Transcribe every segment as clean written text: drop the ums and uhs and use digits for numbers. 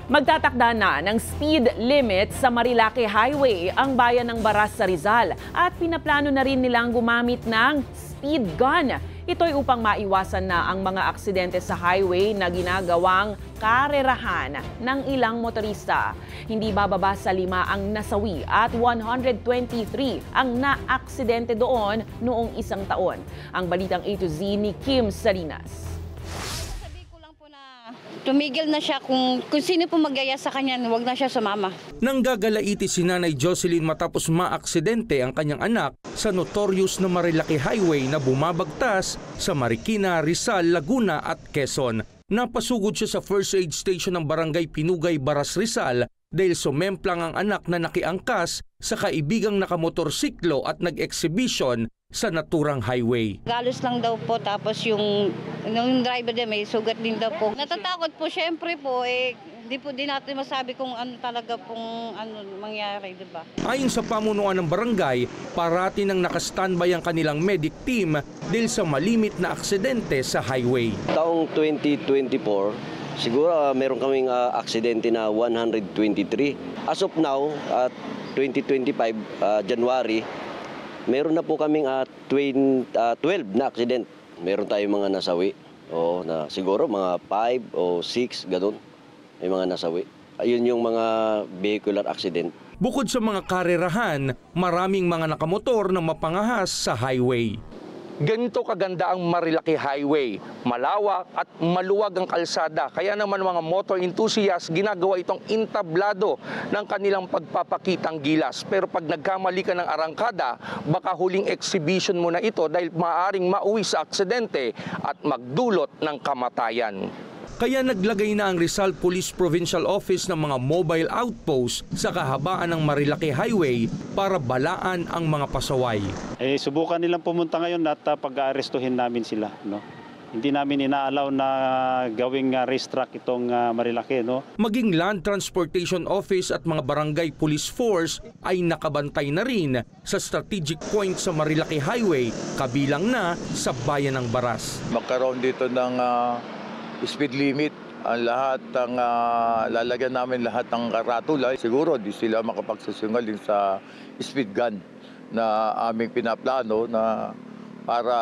Magtatakda na ng speed limit sa Marilake Highway ang bayan ng Baras sa Rizal at pinaplano na rin nilang gumamit ng speed gun. Ito'y upang maiwasan na ang mga aksidente sa highway na ginagawang karerahan ng ilang motorista. Hindi bababa sa 5 ang nasawi at 123 ang naaksidente doon noong isang taon. Ang balitang A to Z ni Kim Salinas. Tumigil na siya kung sino po magyaya sa kanya, huwag na siya sumama. Nanggagalaiti si Nanay Jocelyn matapos maaksidente ang kanyang anak sa notorious na Marilake Highway na bumabagtas sa Marikina, Rizal, Laguna at Quezon. Napasugod siya sa first aid station ng Barangay Pinugay, Baras, Rizal dahil sumemplang ang anak na nakiangkas sa kaibigang nakamotorsiklo at nag-exhibition sa naturang highway. Galos lang daw po, tapos yung driver din may sugat din daw po. Natatakot po syempre po, di po din natin masabi kung ano talaga pong mangyari, di ba? Ayon sa pamunuan ng barangay, parati nang nakastandby ang kanilang medic team dahil sa malimit na aksidente sa highway. Taong 2024, siguro meron kaming aksidente na 123. As of now, 2025 January, meron na po kaming 12 na accident. Meron tayong mga nasawi. Na siguro mga 5 o 6, ganun. May mga nasawi. Ayun yung mga vehicular accident. Bukod sa mga karerahan, maraming mga nakamotor na mapangahas sa highway. Ganito kaganda ang Marilake Highway. Malawak at maluwag ang kalsada. Kaya naman mga motor enthusiasts, ginagawa itong entablado ng kanilang pagpapakitang gilas. Pero pag nagkamali ka ng arangkada, baka huling exhibition mo na ito dahil maaaring mauwi sa aksidente at magdulot ng kamatayan. Kaya naglagay na ang Rizal Police Provincial Office ng mga mobile outpost sa kahabaan ng Marilake Highway para balaan ang mga pasaway. Subukan nilang pumunta ngayon at pag-aarestuhin namin sila. No? Hindi namin inaalaw na gawing racetrack itong Marilake. No? Maging Land Transportation Office at mga Barangay Police Force ay nakabantay na rin sa strategic point sa Marilake Highway, kabilang na sa bayan ng Baras. Magkaroon dito ng speed limit, ang lahat ng lalagyan namin lahat ng karatula. Siguro di sila makapagsasungaling sa speed gun na aming pinaplano na para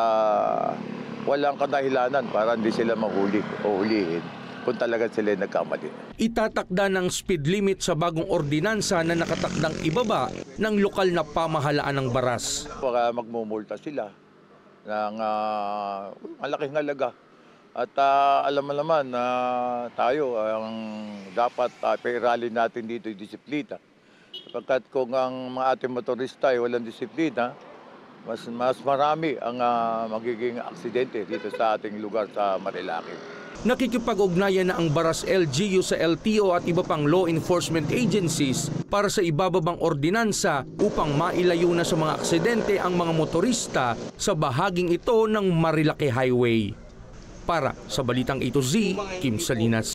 walang kadahilanan para hindi sila mahuli o hulihin kung talaga sila nagkamali. Itatakda ng speed limit sa bagong ordinansa na nakatakdang ibaba ng lokal na pamahalaan ng Baras. Baka magmumulta sila ng malaking halaga. At alam mo naman na tayo ang dapat pairalin natin dito yung disiplina. Sapagkat kung ang mga ating motorista ay walang disiplina, mas marami ang magiging aksidente dito sa ating lugar sa Marilake. Nakikipag-ugnayan na ang Baras LGU sa LTO at iba pang law enforcement agencies para sa ibababang ordinansa upang mailayo na sa mga aksidente ang mga motorista sa bahaging ito ng Marilake Highway. Para sa Balitang A to Z, Kim Salinas.